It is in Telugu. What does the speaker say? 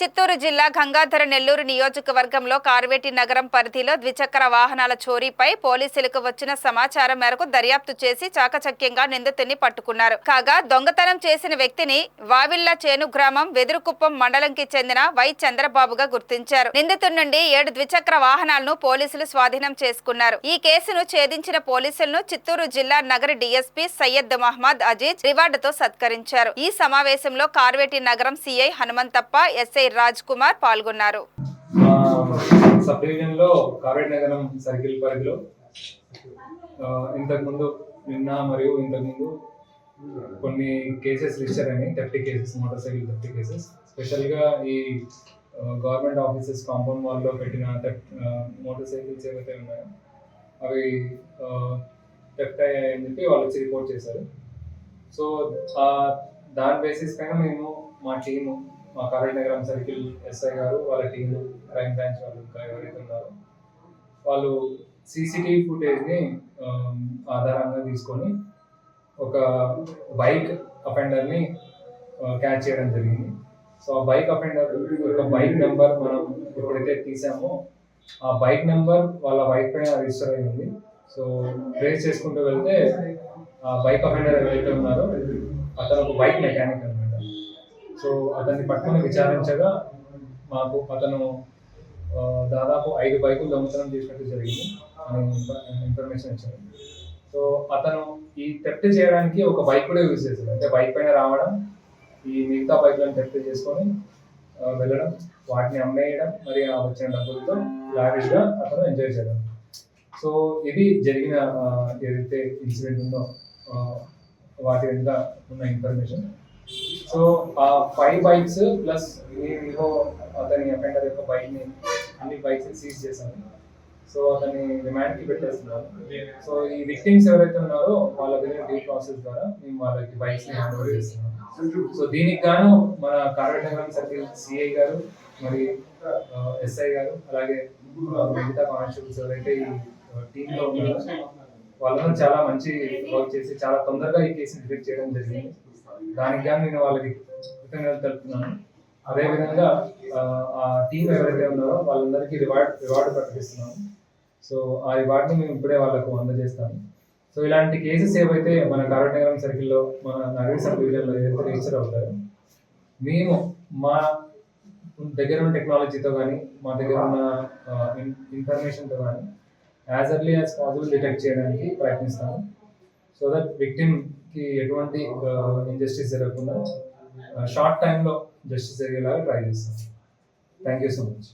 చిత్తూరు జిల్లా గంగాధర నెల్లూరు నియోజకవర్గంలో కార్వేటి నగరం పరిధిలో ద్విచక్ర వాహనాల చోరీపై పోలీసులకు వచ్చిన సమాచారం మేరకు దర్యాప్తు చేసి చాకచక్యంగా నిందితుడిని పట్టుకున్నారు. కాగా దొంగతనం చేసిన వ్యక్తిని వావిళ్ల చేను గ్రామం వెదురుకుప్పం మండలంకి చెందిన వై చంద్రబాబుగా గుర్తించారు. నిందితుడి నుండి 7 ద్విచక్ర వాహనాలను పోలీసులు స్వాధీనం చేసుకున్నారు. ఈ కేసును ఛేదించిన పోలీసులను చిత్తూరు జిల్లా నగర డీఎస్పీ సయ్యద్ మహమ్మద్ అజీజ్ రివార్డుతో సత్కరించారు. ఈ సమావేశంలో కార్వేటి నగరం సిఐ హనుమంతప్ప, ఎస్ఐ రాజ్ కుమార్ పాల్గొన్నారు. సబ్ డివిజన్ లో కార్వేటి నగరం సర్కిల్ పరిధిలో ఇంతకుముందు నిన్న మరియు ఇంతకుముందు కొన్ని కేసెస్ రిజిస్టర్ అయినాయి. 30 కేసెస్, మోటార్ సైకిల్ 30 కేసెస్. స్పెషల్గా ఈ గవర్నమెంట్ ఆఫీసెస్ కాంపౌండ్ వాల్లో పెట్టిన మోటార్ సైకిల్స్ ఏవైతే ఉన్నాయో అవి థెఫ్ట్ అయ్యాయని చెప్పి వాళ్ళు వచ్చి రిపోర్ట్ చేశారు. సో దాని బేసిస్ పైన మేము మా టీము, మా కార్వేటి నగరం సర్కిల్ ఎస్ఐ గారు, వాళ్ళ టీము, క్రైమ్ బ్రాంచ్ వాళ్ళు ఇంకా ఎవరైతే ఉన్నారో వాళ్ళు సీసీటీవీ ఫుటేజ్ని ఆధారంగా తీసుకొని ఒక బైక్ అఫెండర్ని క్యాచ్ చేయడం జరిగింది. సో ఆ బైక్ అఫెండర్ ఒక బైక్ నెంబర్ మనం ఎప్పుడైతే తీసామో ఆ బైక్ నెంబర్ వాళ్ళ బైక్ పైన రిజిస్టర్ అయింది. సో ట్రేస్ చేసుకుంటూ వెళ్తే ఆ బైక్ అఫెండర్ ఎవరైతే ఉన్నారో అతను ఒక బైక్ మెకానిక్ అనమాట. సో అతన్ని పట్టుకుని విచారించగా మాకు అతను దాదాపు 5 బైకులు దొంగతనం చేసినట్టు జరిగింది అని ఇన్ఫర్మేషన్ ఇచ్చారు. సో అతను ఈ థెఫ్ట్ చేయడానికి ఒక బైక్ కూడా యూజ్ చేశాడు. అంటే బైక్ పైన రావడం, ఈ మిగతా బైక్లను థెఫ్ట్ చేసుకొని వెళ్ళడం, వాటిని అమ్మేయడం, మరి వచ్చిన డబ్బులతో లావిష్గా అతను ఎంజాయ్ చేయడం. సో ఇది జరిగిన ఏదైతే ఇన్సిడెంట్ ఉందో వాటి వెనుక ఉన్న ఇన్ఫర్మేషన్. సో ఆ 5 బైక్స్ ప్లస్ మేము అతని అఫెండర్ యొక్క బైక్ని, అన్ని బైక్స్ సీజ్ చేశాము. సో అతన్ని రిమాండ్కి పెట్టేస్తున్నాము. సో ఈ విక్టిమ్స్ ఎవరైతే ఉన్నారో వాళ్ళ దగ్గర డ్యూ ప్రాసెస్ ద్వారా మేము వాళ్ళకి బైక్స్ని హ్యాండ్ ఓవర్ చేస్తున్నాము. సో దీనికి గాను మన కార్వేటి నగరం సర్కిల్ సిఐ గారు, మరి ఎస్ఐ గారు, అలాగే మిగతా కానిస్టేబుల్స్ ఎవరైతే ఈ టీంలో ఉన్నారో వాళ్ళందరూ చాలా మంచి వర్క్ చేసి చాలా తొందరగా ఈ కేసుని డిటెక్ట్ చేయడం జరిగింది. దానికి కానీ నేను వాళ్ళకి కృతజ్ఞతలు తెలుపుతున్నాను. అదేవిధంగా ఆ టీం ఎవరైతే ఉన్నారో వాళ్ళందరికీ రివార్డు ప్రకటిస్తున్నాము. సో ఆ రివార్డుని మేము ఇప్పుడే వాళ్ళకు అందజేస్తాము. సో ఇలాంటి కేసెస్ ఏవైతే మన కార్వేటి నగరం సర్కిల్లో, మన నగర సబ్ డివిజన్లో ఏదైతే రిజిస్టర్ అవుతారో మేము మా దగ్గర ఉన్న టెక్నాలజీతో కానీ, మా దగ్గర ఉన్న ఇన్ఫర్మేషన్తో కానీ as early as possible detect చేయడానికి ప్రయత్నిస్తాము. సో దట్ విక్టిమ్కి ఎటువంటి ఇంజస్టిస్ జరగకుండా షార్ట్ టైంలో జస్టిస్ జరిగేలాగా ట్రై చేస్తాం. Thank you so much.